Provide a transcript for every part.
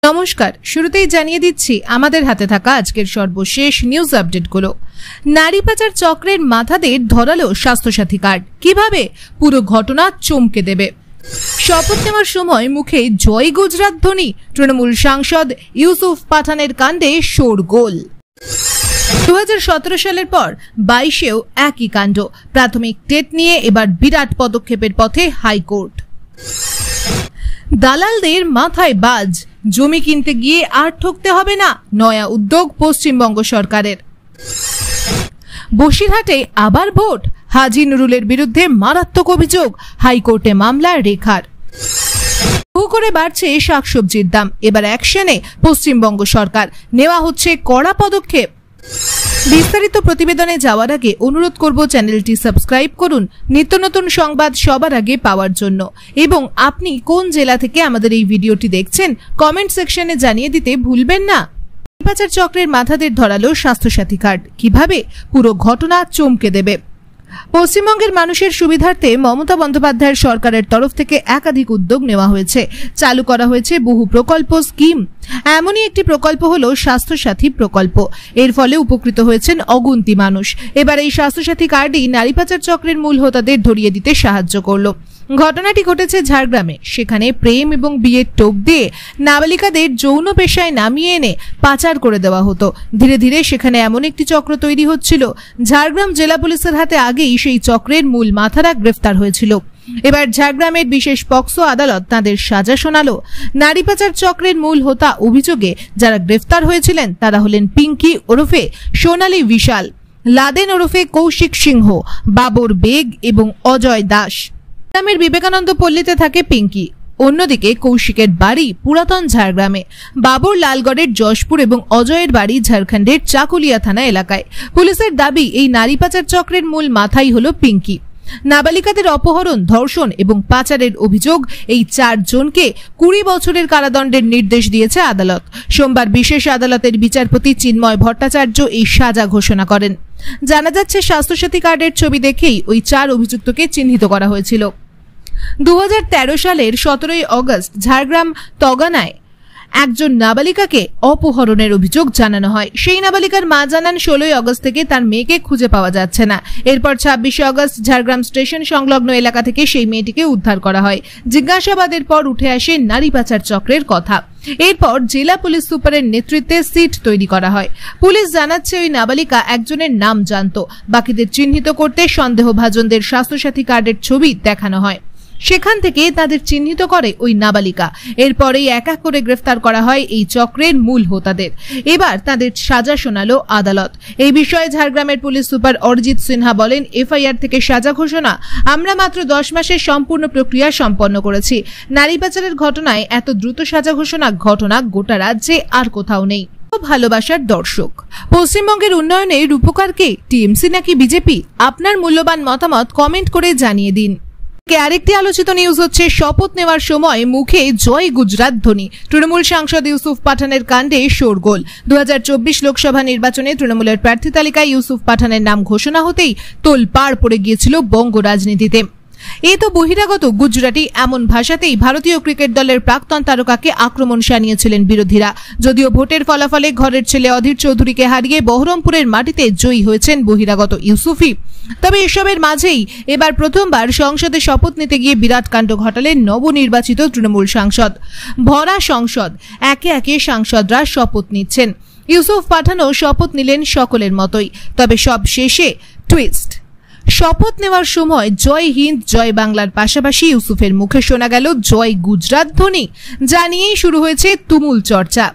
নমস্কার, শুরুতেই জানিয়ে দিচ্ছি আমাদের হাতে থাকা আজকের সর্বশেষ নিউজ আপডেটগুলো। নারী পাচার চক্রের মাথাদের ধরালো স্বাস্থ্যসাথী কার্ড, কিভাবে পুরো ঘটনা চমকে দেবে। শপথ নেওয়ার সময় মুখে জয় গুজরাট ধ্বনি, তৃণমূল সাংসদ ইউসুফ পাঠানের কাণ্ডে শোরগোল। 2017 সালের পর 22-এও একই কাণ্ড। প্রাথমিক টেট নিয়ে এবার বিরাট পদক্ষেপের পথে হাইকোর্ট। দালালদের মাথায় বাজ, জমি কিনতে গিয়ে আর ঠকতে হবে না, নয়া উদ্যোগ পশ্চিমবঙ্গ সরকারের। বসিরহাটে আবার ভোট, হাজী নুরুলের বিরুদ্ধে মারাত্মক অভিযোগ, হাইকোর্টে মামলা রেখার। হু করে বাড়ছে শাকসবজির দাম, এবার অ্যাকশনে পশ্চিমবঙ্গ সরকার, নেওয়া হচ্ছে কড়া পদক্ষেপ। বিস্তারিত প্রতিবেদনে যাওয়ার আগে অনুরোধ করব চ্যানেলটি সাবস্ক্রাইব করুন নিত্য নতুন সংবাদ সবার আগে পাওয়ার জন্য, এবং আপনি কোন জেলা থেকে আমাদের এই ভিডিওটি দেখছেন কমেন্ট সেকশনে জানিয়ে দিতে ভুলবেন না। পাচার চক্রের মাথাদের ধরালো স্বাস্থ্যসাথী কার্ড, কিভাবে পুরো ঘটনা চমকে দেবে। পশ্চিমবঙ্গের মানুষের সুবিধার্থে মমতা বন্দ্যোপাধ্যায়ের সরকারের তরফ থেকে একাধিক উদ্যোগ নেওয়া হয়েছে, চালু করা হয়েছে বহু প্রকল্প স্কিম। এমনই একটি প্রকল্প হলো স্বাস্থ্যসাথী প্রকল্প। এর ফলে উপকৃত হয়েছেন অগুন্তি মানুষ। এবার এই স্বাস্থ্যসাথী কার্ডই নারী পাচার চক্রের মূল হোতাদের ধরিয়ে দিতে সাহায্য করলো। ঘটনাটি ঘটেছে ঝাড়গ্রামে। সেখানে প্রেম এবং বিয়ের টোপ দিয়ে নাবালিকাদের যৌন পেশায় নামিয়ে এনে পাচার করে দেওয়া হতো। ধীরে ধীরে সেখানে এমন একটি চক্র তৈরি হচ্ছিল। ঝাড়গ্রাম জেলা পুলিশের হাতে আগেই সেই চক্রের মূল মাথারা গ্রেফতার হয়েছিল। এবার ঝাড়গ্রামের বিশেষ পক্সো আদালত তাদের সাজা শোনালো। নারী পাচার চক্রের মূল হোতা অভিযোগে যারা গ্রেফতার হয়েছিলেন তারা হলেন পিঙ্কি ওরফে সোনালী বিশাল, লাদেন ওরফে কৌশিক সিংহ, বাবর বেগ এবং অজয় দাস। গ্রামের বিবেকানন্দ পল্লীতে থাকে পিঙ্কি। অন্যদিকে কৌশিকের বাড়ি পুরাতন ঝাড়গ্রামে, বাবর লালগড়ের যশপুর এবং অজয়ের বাড়ি ঝাড়খণ্ডের চাকুলিয়া থানা এলাকায়। পুলিশের দাবি এই নারী পাচার চক্রের মূল মাথাই হলো পিঙ্কি। নাবালিকাদের অপহরণ, ধর্ষণ এবং পাচারের অভিযোগ এই 4 জনকে 20 বছরের কারাদণ্ডের নির্দেশ দিয়েছে আদালত। সোমবার বিশেষ আদালতের বিচারপতি চিন্ময় ভট্টাচার্য এই সাজা ঘোষণা করেন। জানা যাচ্ছে স্বাস্থ্যসাথী কার্ডের ছবি দেখেই ওই 4 অভিযুক্তকে চিহ্নিত করা হয়েছিল। 2013 সালের 17 আগস্ট ঝাড়গ্রাম তগানায় একজন নাবালিকাকে অপহরণের অভিযোগ জানানো হয়। সেই নাবালিকার মা জানান 16 আগস্ট থেকে তার মেয়েকে খুঁজে পাওয়া যাচ্ছে না। এরপর 26 আগস্ট ঝাড়গ্রাম স্টেশন সংলগ্ন এলাকা থেকে সেই মেয়েটিকে উদ্ধার করা হয়। জিজ্ঞাসাবাদের পর উঠে আসে নারী পাচার চক্রের কথা। এরপর জেলা পুলিশ সুপারের নেতৃত্বে সিট তৈরি করা হয়। পুলিশ জানাচ্ছে ওই নাবালিকা একজনের নাম জানত। বাকিদের চিহ্নিত করতে সন্দেহভাজনদের স্বাস্থ্যসাথী কার্ডের ছবি দেখানো হয়। সেখান থেকে তাদের চিহ্নিত করে ওই নাবালিকা। এরপরেই এক এক করে গ্রেফতার করা হয় এই চক্রের মূল হোতাদের। এবার তাদের সাজা শোনালো আদালত। এই বিষয়ে ঝাড়গ্রামের পুলিশ সুপার অরিজিৎ সিনহা বলেন, এফআইআর থেকে সাজা ঘোষণা, আমরা মাত্র 10 মাসের সম্পূর্ণ প্রক্রিয়া সম্পন্ন করেছি। নারী পাচারের ঘটনায় এত দ্রুত সাজা ঘটনা গোটা রাজ্যে আর কোথাও নেই। ভালোবাসার দর্শক, পশ্চিমবঙ্গের উন্নয়নে রূপকার কে, টিএমসি নাকি বিজেপি? আপনার মূল্যবান মতামত কমেন্ট করে জানিয়ে দিন। আরেকটি আলোচিত নিউজ হচ্ছে শপথ নেওয়ার সময় মুখে জয় গুজরাট ধ্বনি, তৃণমূল সাংসদ ইউসুফ পাঠানের কাণ্ডে শোরগোল। 2024 লোকসভা নির্বাচনে তৃণমূলের প্রার্থী তালিকায় ইউসুফ পাঠানের নাম ঘোষণা হতেই তোলপাড় পড়ে গিয়েছিল বঙ্গ রাজনীতিতে। এ তো বহিরাগত গুজরাটি, এমন ভাষাতেই ভারতীয় ক্রিকেট দলের প্রাক্তন তারকাকে আক্রমণ শানিয়েছিলেন বিরোধীরা। যদিও ভোটের ফলাফলে ঘরের ছেলে অধীর চৌধুরীকে হারিয়ে বহরমপুরের মাটিতে জয়ী হয়েছেন বহিরাগত ইউসুফই। তবে এসবের মাঝেই এবার প্রথমবার সংসদে শপথ নিতে গিয়ে বিরাট কাণ্ড ঘটালেন নবনির্বাচিত তৃণমূল সাংসদ। ভরা সংসদ, একে একে সাংসদরা শপথ নিচ্ছেন। ইউসুফ পাঠানও শপথ নিলেন সকলের মতোই। তবে সব শেষে টুইস্ট। শপথ নেওয়ার সময় জয় হিন্দ জয় বাংলার পাশাপাশি ইউসুফের মুখে শোনা গেল জয় গুজরাট ধ্বনি। যা নিয়েই শুরু হয়েছে তুমুল চর্চা।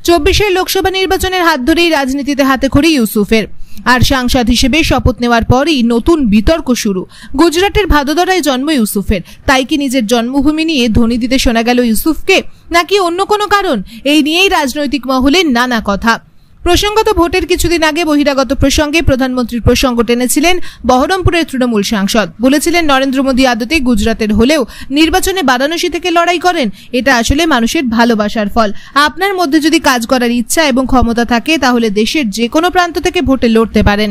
24 লোকসভা নির্বাচনের হাত ধরেই রাজনীতিতে হাতেখড়ি ইউসুফের। আর সাংসদ হিসেবে শপথ নেওয়ার পরই নতুন বিতর্ক শুরু। গুজরাটের ভাদোদরায় জন্ম ইউসুফের, তাই কি নিজের জন্মভূমি নিয়ে ধ্বনি দিতে শোনা গেল ইউসুফকে, নাকি অন্য কোনো কারণ? এই নিয়েই রাজনৈতিক মহলে নানা কথা। প্রসঙ্গত ভোটের কিছুদিন আগে বহিরাগত প্রসঙ্গে প্রধানমন্ত্রীর প্রসঙ্গ টেনেছিলেন বহরমপুরের তৃণমূল সাংসদ। বলেছিলেন, নরেন্দ্র মোদী আদতে গুজরাতের হলেও নির্বাচনে বারাণসী থেকে লড়াই করেন। এটা আসলে মানুষের ভালোবাসার ফল। আপনার মধ্যে যদি কাজ করার ইচ্ছা এবং ক্ষমতা থাকে তাহলে দেশের যে কোনো প্রান্ত থেকে ভোটে লড়তে পারেন।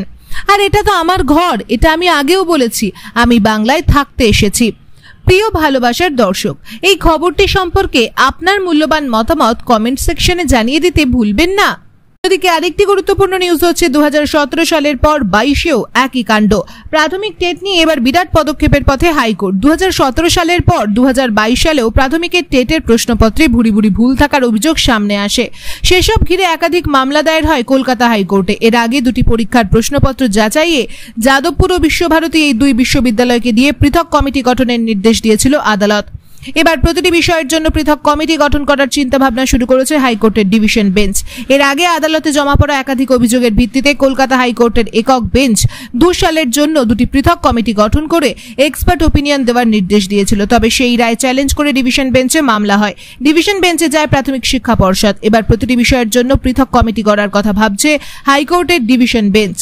আর এটা তো আমার ঘর, এটা আমি আগেও বলেছি। আমি বাংলায় থাকতে এসেছি। প্রিয় ভালোবাসার দর্শক, এই খবরটি সম্পর্কে আপনার মূল্যবান মতামত কমেন্ট সেকশনে জানিয়ে দিতে ভুলবেন না। এদিকে আরেকটি গুরুত্বপূর্ণ নিউজ হচ্ছে 2017 সালের পর 22-এও একই কাণ্ড। প্রাথমিক টেট নিয়ে এবার বিরাট পদক্ষেপের পথে হাইকোর্ট। 2017 সালের পর 2022 সালেও প্রাথমিকের টেটের প্রশ্নপত্রে ভুরি ভুরি ভুল থাকার অভিযোগ সামনে আসে। সেসব ঘিরে একাধিক মামলা দায়ের হয় কলকাতা হাইকোর্টে। এর আগে দুটি পরীক্ষার প্রশ্নপত্র যাচাইয়ে যাদবপুর ও বিশ্বভারতী এই দুই বিশ্ববিদ্যালয়কে দিয়ে পৃথক কমিটি গঠনের নির্দেশ দিয়েছিল আদালত। এবার প্রতিটি বিষয়ের জন্য পৃথক কমিটি গঠন করার চিন্তাভাবনা শুরু করেছে হাইকোর্টের ডিভিশন বেঞ্চ। এর আগে আদালতে জমা পড়া একাধিক অভিযোগের ভিত্তিতে কলকাতা হাইকোর্টের একক বেঞ্চ 2 সালের জন্য দুটি পৃথক কমিটি গঠন করে এক্সপার্ট ওপিনিয়ন দেওয়ার নির্দেশ দিয়েছিল। তবে সেই রায় চ্যালেঞ্জ করে ডিভিশন বেঞ্চে মামলা হয়। ডিভিশন বেঞ্চে যায় প্রাথমিক শিক্ষা পর্ষদ। এবার প্রতিটি বিষয়ের জন্য পৃথক কমিটি গড়ার কথা ভাবছে হাইকোর্টের ডিভিশন বেঞ্চ।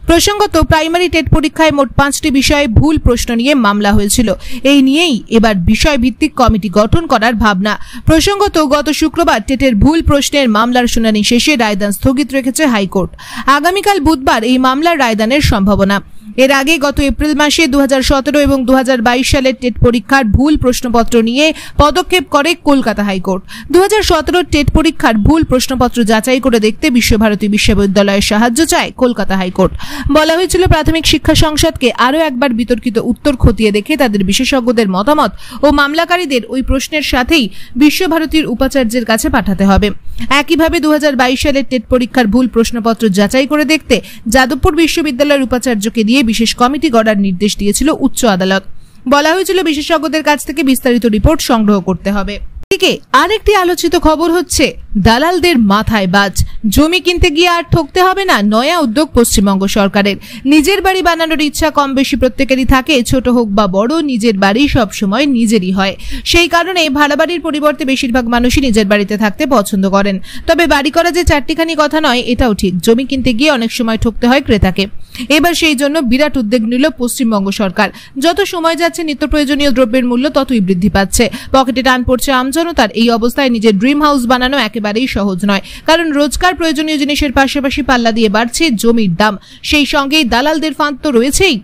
প্রসঙ্গত, প্রাইমারি টেট পরীক্ষায় মোট 5টি বিষয়ে ভুল প্রশ্ন নিয়ে মামলা হয়েছিল। এই নিয়েই এবার বিষয় ভিত্তিক কমিটি গঠন করার ভাবনা। প্রসঙ্গত, গত শুক্রবার টেটের ভুল প্রশ্নের মামলার শুনানি শেষে রায়দান স্থগিত রেখেছে হাইকোর্ট। আগামীকাল বুধবার এই মামলার রায়দানের সম্ভাবনা। এর আগে গত এপ্রিল মাসে 2017 এবং 2022 সালের টেট পরীক্ষার ভুল প্রশ্নপত্র নিয়ে পদক্ষেপ করে কলকাতা হাইকোর্ট। 2017 টেট পরীক্ষার ভুল প্রশ্নপত্র যাচাই করে দেখতে বিশ্বভারতী বিশ্ববিদ্যালয়ের সাহায্য চায় কলকাতা হাইকোর্ট। বলা হয়েছিল প্রাথমিক শিক্ষা সংসদকে আরও একবার বিতর্কিত উত্তর খতিয়ে দেখে তাদের বিশেষজ্ঞদের মতামত ও মামলাকারীদের ওই প্রশ্নের সাথেই বিশ্বভারতীর উপাচার্যের কাছে পাঠাতে হবে। একইভাবে 2022 সালের টেট পরীক্ষার ভুল প্রশ্নপত্র যাচাই করে দেখতে যাদবপুর বিশ্ববিদ্যালয়ের উপাচার্যকে দিয়ে বিশেষ কমিটি গড়ার নির্দেশ দিয়েছিল উচ্চ আদালত। বলা হয়েছিল বিশেষজ্ঞদের কাছ থেকে বিস্তারিত রিপোর্ট সংগ্রহ করতে হবে। এদিকে আরেকটি আলোচিত খবর হচ্ছে দালালদের মাথায় বাজ। জমি কিনতে গিয়ে আর ঠকতে হবে না, নয়া উদ্যোগ পশ্চিমবঙ্গ সরকারের। নিজের বাড়ি বানানোর ইচ্ছা কম বেশি প্রত্যেকেরই থাকে, ছোট হোক বা বড়, নিজের বাড়ি সবসময় নিজেরই হয়। সেই কারণে ভাড়া বাড়ির পরিবর্তে বেশিরভাগ মানুষই নিজের বাড়িতে থাকতে পছন্দ করেন। তবে বাড়ি করা যে চারটিখানি কথা নয়, এটাও ঠিক। জমি কিনতে গিয়ে অনেক সময় ঠকতে হয় ক্রেতাকে। এবার সেই জন্য বিরাট উদ্যোগ নিল পশ্চিমবঙ্গ সরকার। যত সময় যাচ্ছে নিত্য প্রয়োজনীয় দ্রব্যের মূল্য ততই বৃদ্ধি পাচ্ছে। পকেটে টান পড়ছে আমজনতার। এই অবস্থায় নিজের ড্রিম হাউস বানানো একেবারেই সহজ নয়, কারণ রোজকার প্রয়োজনীয় জিনিসের পাশাপাশি পাল্লা দিয়ে বাড়ছে জমির দাম। সেই সঙ্গেই দালালদের ফাঁদ তো রয়েছেই।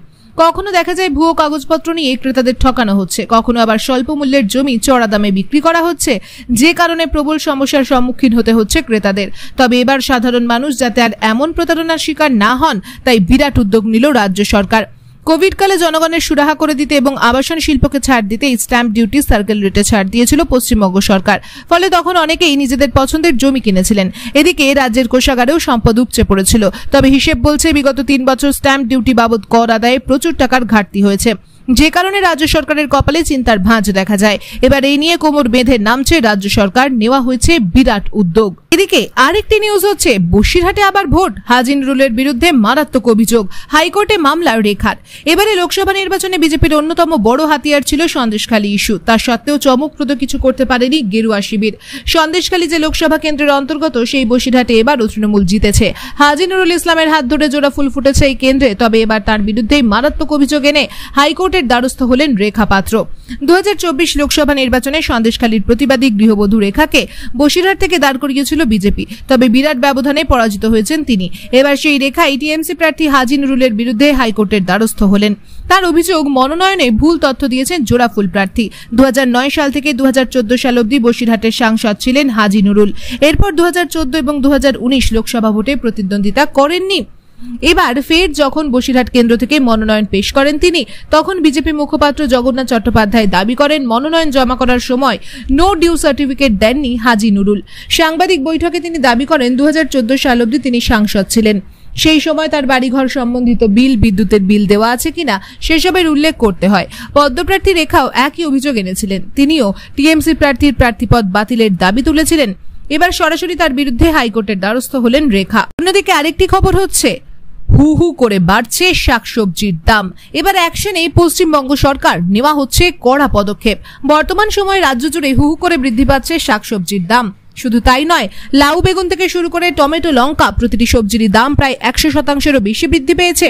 কখনো দেখা যায় ভুয়ো কাগজপত্র নিয়ে ক্রেতাদের ঠকানো হচ্ছে, কখনো আবার স্বল্প মূল্যের জমি চড়া দামে বিক্রি করা হচ্ছে, যে কারণে প্রবল সমস্যার সম্মুখীন হতে হচ্ছে ক্রেতাদের। তবে এবার সাধারণ মানুষ যাতে আর এমন প্রতারণার শিকার না হন, তাই বিরাট উদ্যোগ নিল রাজ্য সরকার। কোভিডকালে জনগণের সুরাহা করে দিতে এবং আবাসন শিল্পকে ছাড় দিতে স্ট্যাম্প ডিউটি সার্কেল রেটে ছাড় দিয়েছিল পশ্চিমবঙ্গ সরকার। ফলে তখন অনেকেই নিজেদের পছন্দের জমি কিনেছিলেন। এদিকে রাজ্যের কোষাগারেও সম্পদ উপচে পড়েছিল। তবে হিসেব বলছে বিগত 3 বছর স্ট্যাম্প ডিউটি বাবদ কর আদায়ে প্রচুর টাকার ঘাটতি হয়েছে, যে কারণে রাজ্য সরকারের কপালে চিন্তার ভাঁজ দেখা যায়। এবার এই নিয়ে কোমর বেঁধে নামছে রাজ্য সরকার। নেওয়া হয়েছে বিরাট উদ্যোগ। এদিকে আরেকটি নিউজ হচ্ছে বসিরহাটে আবার ভোট। হাজি নুরুলের বিরুদ্ধে মারাত্মক অভিযোগ, হাইকোর্টে মামলা রেখার। এবারে লোকসভা নির্বাচনে বিজেপির অন্যতম বড় হাতিয়ার ছিল সন্দেশখালী ইস্যু। তা সত্ত্বেও চমকপ্রদ কিছু করতে পারেনি গেরুয়া শিবির। সন্দেশখালী যে লোকসভা কেন্দ্রের অন্তর্গত, সেই বসিরহাটে এবারও তৃণমূল জিতেছে। হাজি নুরুল ইসলামের হাত ধরে জোড়া ফুল ফুটেছে এই কেন্দ্রে। তবে এবার তার বিরুদ্ধেই মারাত্মক অভিযোগ এনে হাইকোর্টের দ্বারস্থ হলেন রেখা পাত্র। 2024 লোকসভা নির্বাচনে সন্দেশখালীর প্রতিবাদী গৃহবধূ রেখাকে বসিরহাট থেকে দাঁড় করিয়েছিল বিজেপি। তবে বিরাট ব্যবধানে পরাজিত হয়েছেন তিনি। এবার সেই রেখাই টিএমসি প্রার্থী হাজি নুরুলের বিরুদ্ধে হাইকোর্টের দ্বারস্থ হলেন। তার অভিযোগ, মনোনয়নে ভুল তথ্য দিয়েছেন জোড়াফুল প্রার্থী। 2009 সাল থেকে 2014 সাল অবধি বসিরহাটের সাংসদ ছিলেন হাজি নুরুল। এরপর 2014 এবং 2019 লোকসভা ভোটে প্রতিদ্বন্দ্বিতা করেননি। এবার ফের যখন বসিরহাট কেন্দ্র থেকে মনোনয়ন পেশ করেন তিনি, তখন বিজেপি মুখপাত্র জগন্নাথ চট্টোপাধ্যায় দাবি করেন মনোনয়ন জমা করার সময় নো ডিউ সার্টিফিকেট দেননি হাজি নুরুল। সাংবাদিক বৈঠকে তিনি দাবি করেন 2014 সাল অবধি তিনি সাংসদ ছিলেন। সেই সময় তার বাড়িঘর সম্বন্ধিত বিল, বিদ্যুতের বিল দেওয়া আছে কিনা সেসবের উল্লেখ করতে হয়। পদ্মপ্রার্থী রেখাও একই অভিযোগ এনেছিলেন। তিনিও টিএমসি প্রার্থীর প্রার্থীপদ বাতিলের দাবি তুলেছিলেন। এবার সরাসরি তার বিরুদ্ধে হাইকোর্টের দ্বারস্থ হলেন রেখা। অন্যদিকে আরেকটি খবর হচ্ছে হু হু করে বাড়ছে শাকসবজির দাম। এবার অ্যাকশনে পশ্চিমবঙ্গ সরকার। নেওয়া হচ্ছে কড়া পদক্ষেপ। বর্তমান সময়ে রাজ্য জুড়ে হু হু করে বৃদ্ধি পাচ্ছে শাকসবজির দাম। শুধু তাই নয়, লাউ বেগুন থেকে শুরু করে টমেটো, লঙ্কা, প্রতিটি সবজিরই দাম প্রায় 100%-এরও বেশি বৃদ্ধি পেয়েছে,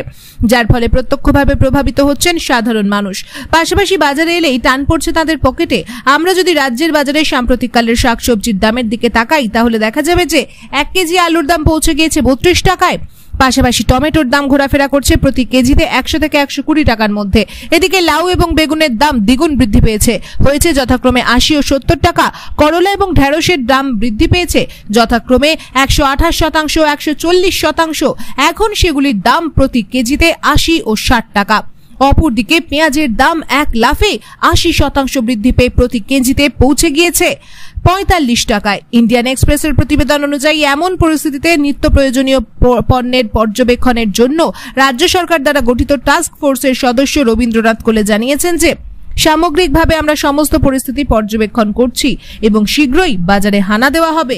যার ফলে প্রত্যক্ষভাবে প্রভাবিত হচ্ছেন সাধারণ মানুষ। পাশাপাশি বাজারে এলেই টান পড়ছে তাদের পকেটে। আমরা যদি রাজ্যের বাজারে সাম্প্রতিককালের শাকসবজির দামের দিকে তাকাই, তাহলে দেখা যাবে যে 1 কেজি আলুর দাম পৌঁছে গিয়েছে 32 টাকায়। পাশাপাশি টমেটোর দাম ঘোরাফেরা করছে প্রতি কেজিতে 100 থেকে 120 টাকার মধ্যে। এদিকে লাউ এবং বেগুনের দাম দ্বিগুণ বৃদ্ধি হয়েছে যথাক্রমে 80 ও 70 টাকা। করলা এবং ঢেঁড়সের দাম বৃদ্ধি পেয়েছে যথাক্রমে 128% ও 140%। এখন সেগুলির দাম প্রতি কেজিতে 80 ও 60 টাকা। অপরদিকে পেঁয়াজের দাম এক লাফে 80% বৃদ্ধি পেয়ে প্রতি কেজিতে পৌঁছে গিয়েছে 45 টাকায়। ইন্ডিয়ান এক্সপ্রেসের প্রতিবেদন অনুযায়ী এমন পরিস্থিতিতে নিত্য প্রয়োজনীয় পণ্যের পর্যবেক্ষণের জন্য রাজ্য সরকার দ্বারা গঠিত টাস্ক ফোর্সের সদস্য রবীন্দ্রনাথ কোলে জানিয়েছেন যে সামগ্রিকভাবে আমরা সমস্ত পরিস্থিতি পর্যবেক্ষণ করছি এবং শীঘ্রই বাজারে হানা দেওয়া হবে।